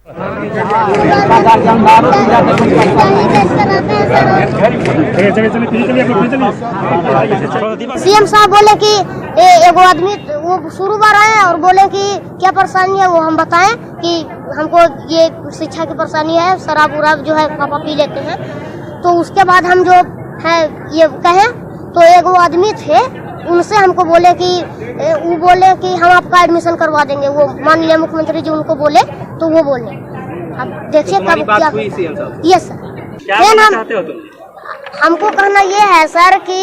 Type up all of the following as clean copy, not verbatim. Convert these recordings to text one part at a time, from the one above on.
CM साहब बोले कि एगो आदमी वो शुरू बार आए और बोले कि क्या परेशानी है वो हम बताएं कि हमको ये शिक्षा की परेशानी है, शराब उराब जो है पापा पी लेते हैं। तो उसके बाद हम जो है ये कहें तो एगो आदमी थे उनसे हमको बोले कि वो बोले कि हम आपका एडमिशन करवा देंगे। वो माननीय मुख्यमंत्री जी उनको बोले तो वो बोले अब देखिए कब क्या हुई सीएम साहब। यस सर, क्या चाहते हो तुम? हमको कहना ये है सर कि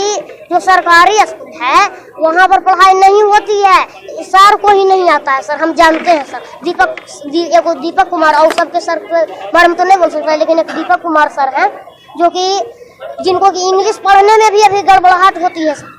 जो सरकारी स्कूल है वहाँ पर पढ़ाई नहीं होती है, सर को ही नहीं आता है सर, हम जानते हैं सर। दीपक कुमार और सबके सर के बारे में तो नहीं बोल सकते, लेकिन एक दीपक कुमार सर हैं जो कि जिनको कि इंग्लिश पढ़ने में भी अभी गड़बड़ाहट होती है सर।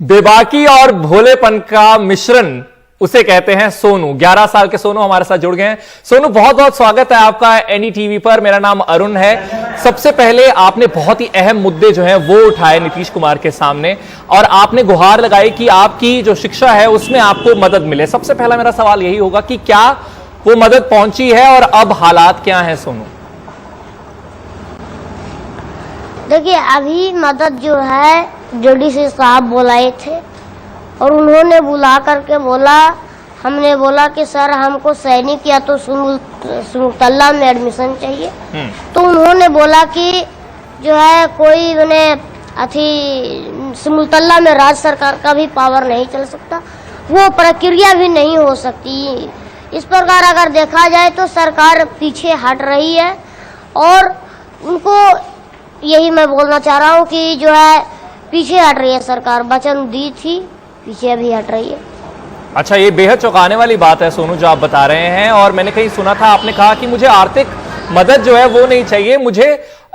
बेबाकी और भोलेपन का मिश्रण उसे कहते हैं सोनू। 11 साल के सोनू हमारे साथ जुड़ गए हैं। सोनू, बहुत बहुत स्वागत है आपका एनडीटीवी पर। मेरा नाम अरुण है। सबसे पहले आपने बहुत ही अहम मुद्दे जो हैं वो उठाए नीतीश कुमार के सामने और आपने गुहार लगाई कि आपकी जो शिक्षा है उसमें आपको मदद मिले। सबसे पहला मेरा सवाल यही होगा कि क्या वो मदद पहुंची है और अब हालात क्या हैं सोनू? देखिए, अभी मदद जो है डीडीसी साहब बुलाए थे और उन्होंने बुला करके बोला, हमने बोला कि सर हमको सैनिक या तो सुमुतल्ला में एडमिशन चाहिए। तो उन्होंने बोला कि जो है कोई मैंने सुमुतल्ला में राज्य सरकार का भी पावर नहीं चल सकता, वो प्रक्रिया भी नहीं हो सकती। इस प्रकार अगर देखा जाए तो सरकार पीछे हट रही है और उनको यही मैं बोलना चाह रहा हूँ कि जो है पीछे हट रही है सरकार। वचन दी थी, पीछे भी हट रही है। अच्छा, ये बेहद चौंकाने वाली बात है सोनू जो आप बता रहे हैं। और मैंने कहीं सुना था आपने कहा कि मुझे आर्थिक मदद जो है वो नहीं चाहिए, मुझे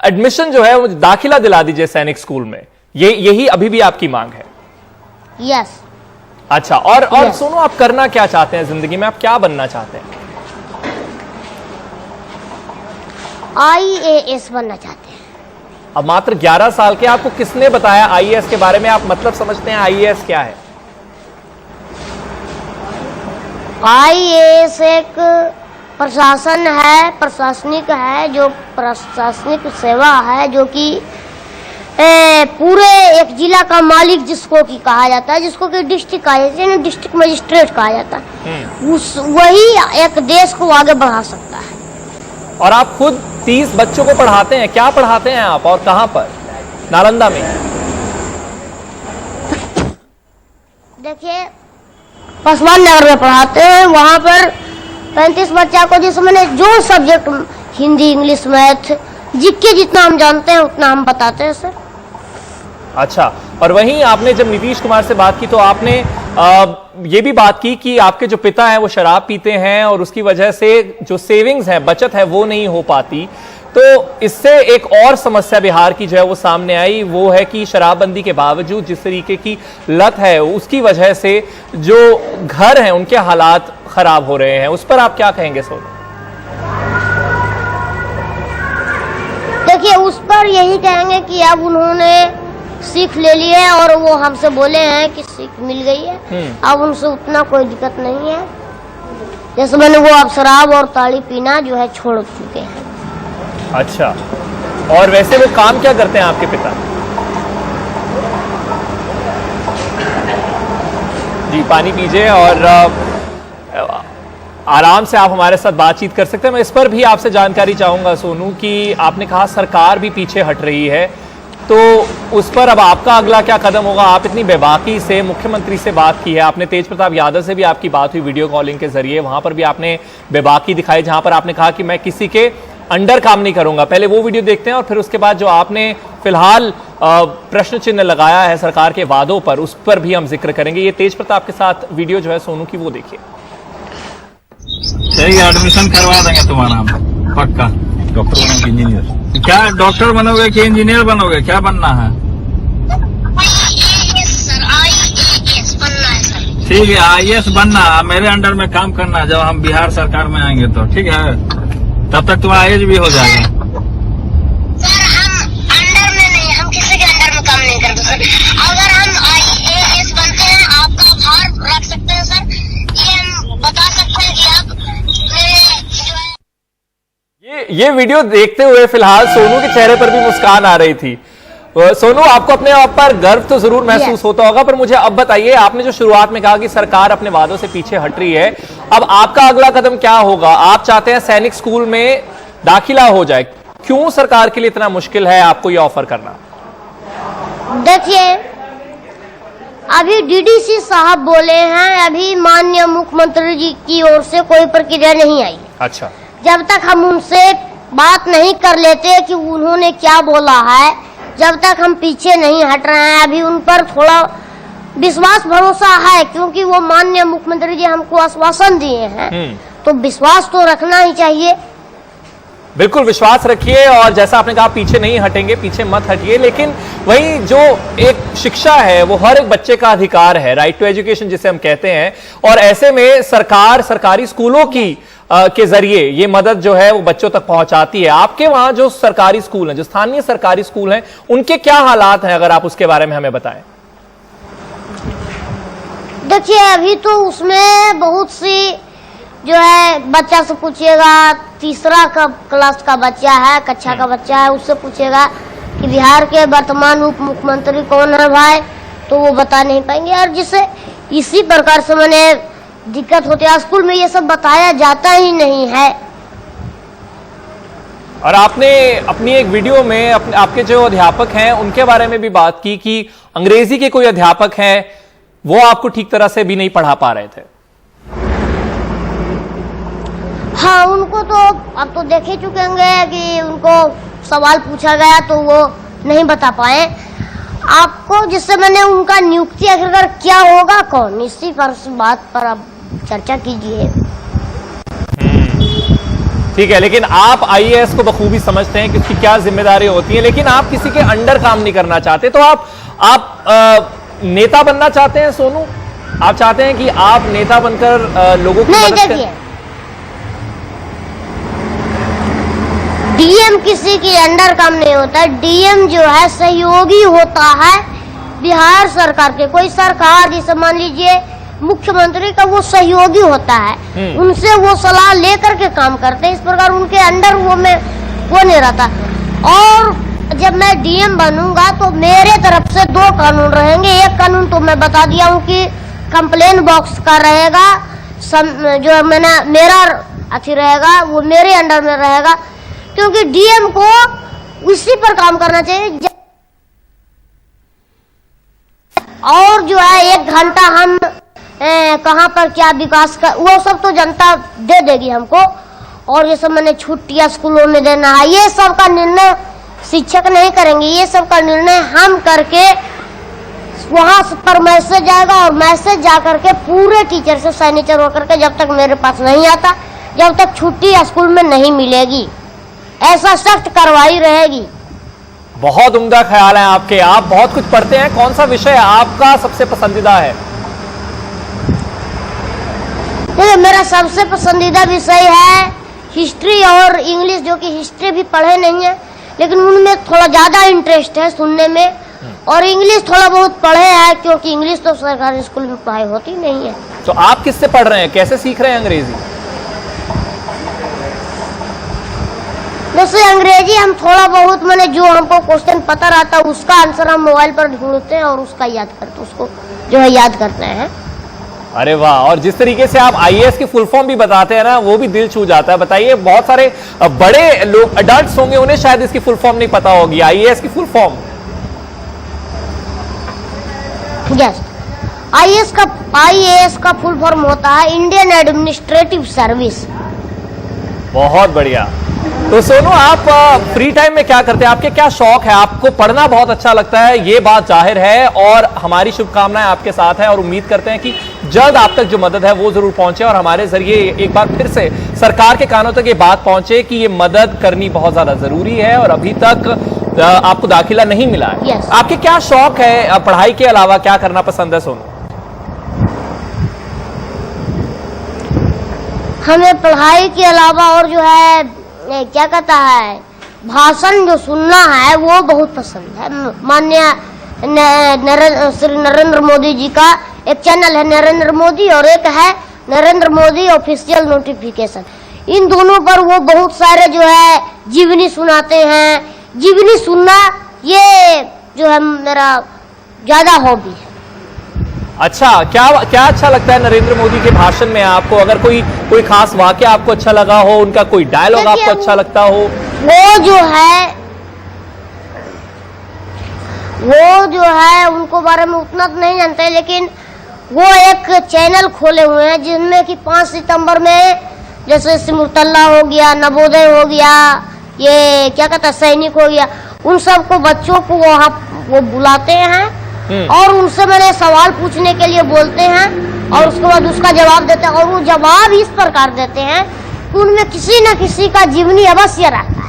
एडमिशन जो है वो दाखिला दिला दीजिए सैनिक स्कूल में। यही अभी भी आपकी मांग है? यस। अच्छा, और सोनू आप करना क्या चाहते हैं जिंदगी में? आप क्या बनना चाहते हैं? IAS बनना चाहते हैं। अब मात्र 11 साल के, आपको किसने बताया IAS के बारे में? आप मतलब समझते हैं IAS क्या है? IAS एक प्रशासन है, प्रशासनिक है, जो प्रशासनिक सेवा है जो कि पूरे एक जिला का मालिक जिसको कि कहा जाता है, जिसको कि डिस्ट्रिक्ट मजिस्ट्रेट कहा जाता है, वही एक देश को आगे बढ़ा सकता है। और आप खुद 30 बच्चों को पढ़ाते हैं, क्या पढ़ाते हैं आप और कहां पर? नालंदा में। देखिए, पासवान नगर में पढ़ाते हैं। वहां पर 35 बच्चा को, जिसमें जो सब्जेक्ट हिंदी, इंग्लिश, मैथ, जिसके जितना हम जानते हैं उतना हम बताते हैं सर। अच्छा, और वहीं आपने जब नीतीश कुमार से बात की तो आपने ये भी बात की कि आपके जो पिता हैं वो शराब पीते हैं और उसकी वजह से जो सेविंग्स है, बचत है, वो नहीं हो पाती। तो इससे एक और समस्या बिहार की जो है वो सामने आई, वो है कि शराबबंदी के बावजूद जिस तरीके की लत है उसकी वजह से जो घर हैं उनके हालात खराब हो रहे हैं। उस पर आप क्या कहेंगे सोनू? देखिए, उस पर यही कहेंगे कि अब उन्होंने सीख ले ली है और वो हमसे बोले हैं कि सीख मिल गई है, अब उनसे उतना कोई दिक्कत नहीं है। जैसे मैंने वो अब शराब और ताड़ी पीना जो है छोड़ चुके हैं। अच्छा, और वैसे वो काम क्या करते हैं आपके पिता? जी, पानी पीजिए और आराम से आप हमारे साथ बातचीत कर सकते हैं। मैं इस पर भी आपसे जानकारी चाहूंगा सोनू कि आपने कहा सरकार भी पीछे हट रही है, तो उस पर अब आपका अगला क्या कदम होगा? आप इतनी बेबाकी से मुख्यमंत्री से बात की है, आपने तेज प्रताप यादव से भी आपकी बात हुई वीडियो कॉलिंग के जरिए, वहां पर भी आपने बेबाकी दिखाई जहां पर आपने कहा कि मैं किसी के अंडर काम नहीं करूंगा। पहले वो वीडियो देखते हैं और फिर उसके बाद जो आपने फिलहाल प्रश्न चिन्ह लगाया है सरकार के वादों पर, उस पर भी हम जिक्र करेंगे। ये तेज प्रताप के साथ वीडियो जो है सोनू की, वो देखिए। सही, एडमिशन करवा देंगे तुम्हारा पक्का। डॉक्टर बनोगे, इंजीनियर? क्या डॉक्टर बनोगे कि इंजीनियर बनोगे? क्या बनना है? IAS बनना है सर। ठीक है, IAS बनना, मेरे अंडर में काम करना जब हम बिहार सरकार में आएंगे तो। ठीक है, तब तक तुम्हारा एज भी हो जाएगा। सर, हम अंडर में नहीं, हम किसी के अंडर में काम नहीं करते सर। अगर हम IAS बनते हैं, आपका भार रख सकते हैं सर। ये हम बता सकते हैं कि आप ये वीडियो देखते हुए फिलहाल सोनू के चेहरे पर भी मुस्कान आ रही थी। सोनू, आपको अपने आप पर गर्व तो जरूर महसूस होता होगा, पर मुझे अब बताइए, आपने जो शुरुआत में कहा कि सरकार अपने वादों से पीछे हट रही है, अब आपका अगला कदम क्या होगा? आप चाहते हैं सैनिक स्कूल में दाखिला हो जाए, क्यों सरकार के लिए इतना मुश्किल है आपको ये ऑफर करना? देखिए, अभी डीडीसी साहब बोले हैं, अभी माननीय मुख्यमंत्री जी की ओर से कोई प्रक्रिया नहीं आई। अच्छा, जब तक हम उनसे बात नहीं कर लेते कि उन्होंने क्या बोला है, जब तक हम पीछे नहीं हट रहे हैं, अभी उन पर थोड़ा विश्वास भरोसा है, क्योंकि वो माननीय मुख्यमंत्री जी हमको आश्वासन दिए हैं, तो विश्वास तो रखना ही चाहिए। बिल्कुल विश्वास रखिए, और जैसा आपने कहा पीछे नहीं हटेंगे, पीछे मत हटिए, लेकिन वही जो एक शिक्षा है वो हर एक बच्चे का अधिकार है, राइट टू एजुकेशन जिसे हम कहते हैं, और ऐसे में सरकार सरकारी स्कूलों की के जरिए ये मदद जो है वो बच्चों तक पहुंचाती है। आपके वहां जो सरकारी स्कूल हैं, जो स्थानीय सरकारी स्कूल हैं, उनके क्या हालात हैं, अगर आप उसके बारे में हमें बताएं। देखिए, अभी तो उसमें बहुत सी जो है, बच्चा से पूछिएगा, तीसरा का क्लास का बच्चा है, कक्षा का बच्चा है, उससे पूछेगा कि बिहार के वर्तमान उप मुख्यमंत्री कौन है भाई, तो वो बता नहीं पाएंगे। और जिससे इसी प्रकार से मैंने दिक्कत होती है, स्कूल में ये सब बताया जाता ही नहीं है। और आपने अपनी एक वीडियो में आपके जो अध्यापक हैं उनके बारे में भी बात की कि अंग्रेजी के कोई अध्यापक हैं, वो आपको ठीक तरह से भी नहीं पढ़ा पा रहे थे। हाँ, उनको तो अब तो देख ही चुके होंगे कि उनको सवाल पूछा गया तो वो नहीं बता पाए। आपको जिससे मैंने उनका नियुक्ति अगर क्या होगा कौन, इसी पर बात पर अब चर्चा कीजिए। ठीक है, लेकिन आप आईएएस को बखूबी समझते हैं कि उसकी क्या जिम्मेदारी होती है, लेकिन आप किसी के अंडर काम नहीं करना चाहते, तो आप नेता बनना चाहते हैं सोनू? आप चाहते हैं कि आप नेता बनकर लोगों की मदद करें? डीएम किसी के अंडर काम नहीं होता, डीएम जो है सहयोगी होता है बिहार सरकार के। कोई सरकार जैसे मान लीजिए मुख्यमंत्री का वो सहयोगी होता है, उनसे वो सलाह लेकर के काम करते हैं, इस प्रकार उनके अंडर वो नहीं रहता। और जब मैं डीएम बनूंगा तो मेरे तरफ से 2 कानून रहेंगे। एक कानून तो मैं बता दिया हूँ कि कंप्लेन बॉक्स का रहेगा, जो मेरा अथी रहेगा वो मेरे अंडर में रहेगा, क्योंकि डीएम को उसी पर काम करना चाहिए। और जो है 1 घंटा हम कहाँ पर क्या विकास कर, वो सब तो जनता दे देगी हमको। और ये सब मैंने छुट्टियां स्कूलों में देना है, ये सब का निर्णय शिक्षक नहीं करेंगे, ये सब का निर्णय हम करके वहां पर मैसेज आएगा, और मैसेज जा करके पूरे टीचर से सैनिटर होकर के जब तक मेरे पास नहीं आता, जब तक छुट्टी स्कूल में नहीं मिलेगी, ऐसा सख्त कार्रवाई रहेगी। बहुत उम्दा ख्याल है आपके, आप बहुत कुछ पढ़ते हैं, कौन सा विषय आपका सबसे पसंदीदा है? मेरा सबसे पसंदीदा विषय है हिस्ट्री और इंग्लिश, जो कि हिस्ट्री भी पढ़े नहीं है, लेकिन उनमें थोड़ा ज्यादा इंटरेस्ट है सुनने में, और इंग्लिश थोड़ा बहुत पढ़े हैं, क्योंकि इंग्लिश तो सरकारी स्कूल में पढ़ाई होती नहीं है। तो आप किससे पढ़ रहे हैं, कैसे सीख रहे हैं अंग्रेजी? जैसे अंग्रेजी हम थोड़ा बहुत, मैंने जो हमको क्वेश्चन पता रहता है उसका आंसर हम मोबाइल पर ढूंढते हैं और उसका याद करते, उसको जो है याद करते हैं। अरे वाह, और जिस तरीके से आप आईएएस की फुल फॉर्म भी बताते हैं ना, वो भी दिल छू जाता है। बताइए, बहुत सारे बड़े लोग अडल्ट्स होंगे, उन्हें शायद इसकी फुल फॉर्म नहीं पता होगी, आईएएस की फुल फॉर्म। यस, आईएएस का फुल फॉर्म होता है इंडियन एडमिनिस्ट्रेटिव सर्विस। बहुत बढ़िया। तो सोनू, आप फ्री टाइम में क्या करते हैं, आपके क्या शौक है? आपको पढ़ना बहुत अच्छा लगता है, ये बात जाहिर है, और हमारी शुभकामनाएं आपके साथ हैं, और उम्मीद करते हैं कि जल्द आप तक जो मदद है वो जरूर पहुंचे, और हमारे जरिए एक बार फिर से सरकार के कानों तक ये बात पहुंचे कि ये मदद करनी बहुत ज्यादा जरूरी है, और अभी तक आपको दाखिला नहीं मिला है। yes. आपके क्या शौक है, पढ़ाई के अलावा क्या करना पसंद है सोनू? हमें पढ़ाई के अलावा और जो है क्या कहता है, भाषण जो सुनना है वो बहुत पसंद है। माननीय श्री नरेंद्र मोदी जी का एक चैनल है नरेंद्र मोदी, और एक है नरेंद्र मोदी ऑफिशियल नोटिफिकेशन। इन दोनों पर वो बहुत सारे जो है जीवनी सुनाते हैं। जीवनी सुनना ये जो है मेरा ज्यादा हॉबी है। अच्छा, क्या क्या अच्छा लगता है नरेंद्र मोदी के भाषण में आपको? अगर कोई खास वाक्य आपको अच्छा लगा हो, उनका कोई डायलॉग आपको अच्छा लगता हो? वो जो है उनको बारे में उतना तो नहीं जानते, लेकिन वो एक चैनल खोले हुए हैं जिनमें कि 5 सितंबर में जैसे सिमुलतल्ला हो गया, नवोदय हो गया, ये क्या कहता है सैनिक हो गया, उन सबको बच्चों को वहाँ वो बुलाते हैं और उनसे मैंने सवाल पूछने के लिए बोलते हैं और उसके बाद उसका जवाब देते हैं। और वो जवाब इस प्रकार देते हैं कि उनमें किसी न किसी का जीवनी अवश्य रहता है।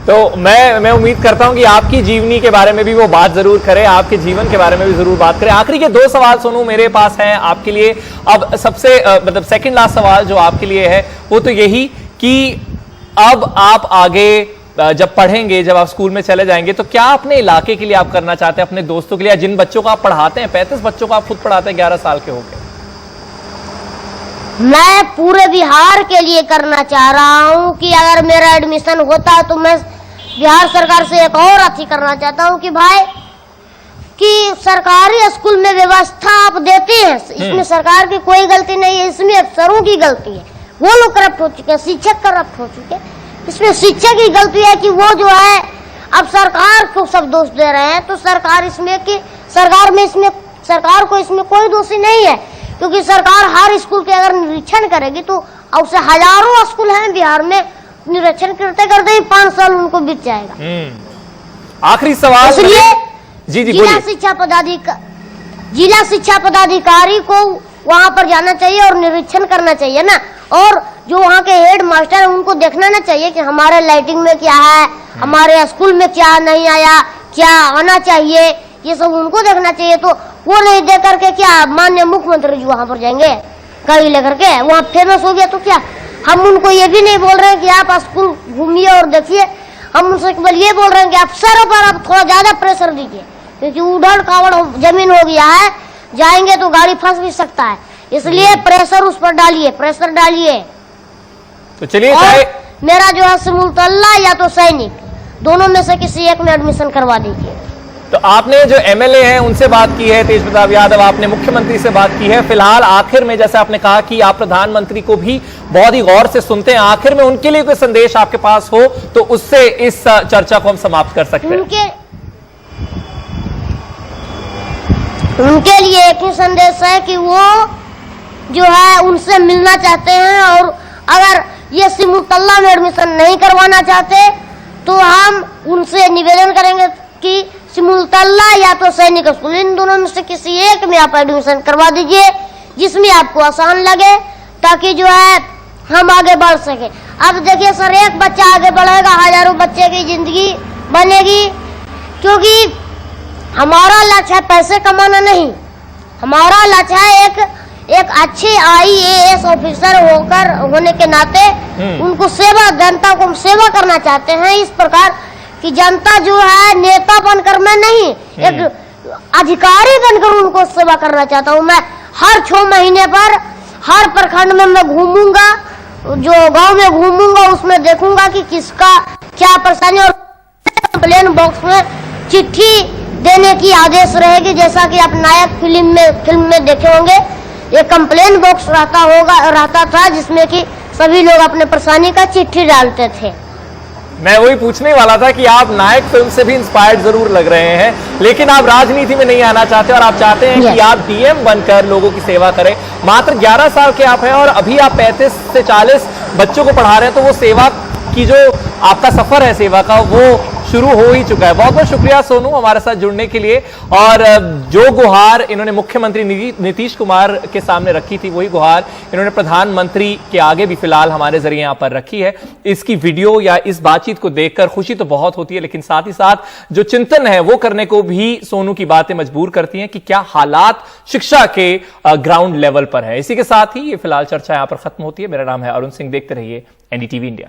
तो मैं उम्मीद करता हूं कि आपकी जीवनी के बारे में भी वो बात जरूर करें, आपके जीवन के बारे में भी जरूर बात करें। आखिरी के 2 सवाल सोनू मेरे पास हैं आपके लिए। अब सबसे मतलब सेकंड लास्ट सवाल जो आपके लिए है वो तो यही कि अब आप आगे जब पढ़ेंगे, जब आप स्कूल में चले जाएंगे, तो क्या अपने इलाके के लिए आप करना चाहते हैं, अपने दोस्तों के लिए, जिन बच्चों को आप पढ़ाते हैं? 35 बच्चों को आप खुद पढ़ाते हैं 11 साल के होकर। मैं पूरे बिहार के लिए करना चाह रहा हूं कि अगर मेरा एडमिशन होता है तो मैं बिहार सरकार से एक और अथी करना चाहता हूं कि भाई कि सरकारी स्कूल में व्यवस्था आप देते हैं, इसमें सरकार की कोई गलती नहीं है, इसमें अफसरों की गलती है। वो लोग करप्ट हो चुके हैं, शिक्षक करप्ट हो चुके हैं। इसमें शिक्षक की गलती है कि वो जो है अब सरकार को सब दोष दे रहे हैं। तो सरकार को इसमें कोई दोषी नहीं है, क्योंकि सरकार हर स्कूल के अगर निरीक्षण करेगी तो उससे हजारों स्कूल हैं बिहार में, निरीक्षण करते करते ही 5 साल उनको बीत जाएगा। आखिरी सवाल इसलिए जी जिला शिक्षा पदाधिकारी को वहां पर जाना चाहिए और निरीक्षण करना चाहिए ना, और जो वहाँ के हेड मास्टर है उनको देखना ना चाहिए कि हमारे लाइटिंग में क्या है, हमारे स्कूल में क्या नहीं आया, क्या आना चाहिए, ये सब उनको देखना चाहिए। तो वो नहीं देख करके क्या माननीय मुख्यमंत्री जी वहां पर जाएंगे गाड़ी लेकर के, वहाँ फेमस हो गया तो क्या? हम उनको ये भी नहीं बोल रहे हैं कि आप स्कूल घूमिए और देखिए, हम उनसे केवल ये बोल रहे हैं कि अफसरों पर आप थोड़ा ज्यादा प्रेशर दीजिए, क्योंकि उधड़ कावड़ जमीन हो गया है, जाएंगे तो गाड़ी फंस भी सकता है, इसलिए प्रेशर उस पर डालिए, प्रेशर डालिए। तो चलिए, मेरा जो है सिमुलतल्ला या तो सैनिक, दोनों में से किसी एक में एडमिशन करवा दीजिए। तो आपने जो एमएलए हैं उनसे बात की है, तेज प्रताप यादव, आपने मुख्यमंत्री से बात की है। फिलहाल आखिर में जैसे आपने कहा कि आप प्रधानमंत्री को भी बहुत ही गौर से सुनते हैं, आखिर में उनके लिए कोई संदेश आपके पास हो तो उससे इस चर्चा को हम समाप्त कर सकते हैं। उनके लिए एक ही संदेश है कि वो जो है उनसे मिलना चाहते हैं, और अगर ये सिमुलतल्ला में एडमिशन नहीं करवाना चाहते तो हम उनसे निवेदन करेंगे कि सिमुलतल्ला या तो सैनिक स्कूल, इन दोनों में से किसी एक में आप एडमिशन करवा दीजिए, जिसमें आपको आसान लगे, ताकि जो है हम आगे बढ़ सके। अब देखिए सर, एक बच्चा आगे बढ़ेगा, हजारों बच्चे की जिंदगी बनेगी, क्योंकि हमारा लक्ष्य है पैसे कमाना नहीं, हमारा लक्ष्य है एक अच्छे IAS ऑफिसर होने के नाते उनको जनता को सेवा करना चाहते हैं, इस प्रकार कि जनता जो है नेता बनकर मैं नहीं, एक अधिकारी बनकर उनको सेवा करना चाहता हूं। मैं हर 6 महीने पर हर प्रखंड में मैं घूमूंगा, जो गांव में घूमूंगा उसमें देखूंगा कि किसका क्या परेशानी, और कंप्लेन बॉक्स में चिट्ठी देने की आदेश रहेगी, जैसा कि आप नायक फिल्म में देखे होंगे, ये कंप्लेन बॉक्स रहता था जिसमें कि सभी लोग अपने परेशानी का चिट्ठी डालते थे। मैं वही पूछने वाला था कि आप नायक फिल्म से भी इंस्पायर्ड जरूर लग रहे हैं, लेकिन आप राजनीति में नहीं आना चाहते और आप चाहते हैं कि आप DM बनकर लोगों की सेवा करें। मात्र 11 साल के आप हैं और अभी आप 35 से 40 बच्चों को पढ़ा रहे हैं, तो वो सेवा की जो आपका सफर है सेवा का, वो शुरू हो ही चुका है। बहुत बहुत शुक्रिया सोनू हमारे साथ जुड़ने के लिए। और जो गुहार इन्होंने मुख्यमंत्री नीतीश कुमार के सामने रखी थी, वही गुहार इन्होंने प्रधानमंत्री के आगे भी फिलहाल हमारे जरिए यहां पर रखी है। इसकी वीडियो या इस बातचीत को देखकर खुशी तो बहुत होती है, लेकिन साथ ही साथ जो चिंतन है वो करने को भी सोनू की बातें मजबूर करती हैं कि क्या हालात शिक्षा के ग्राउंड लेवल पर है। इसी के साथ ही ये फिलहाल चर्चा यहां पर खत्म होती है। मेरा नाम है अरुण सिंह, देखते रहिए NDTV इंडिया।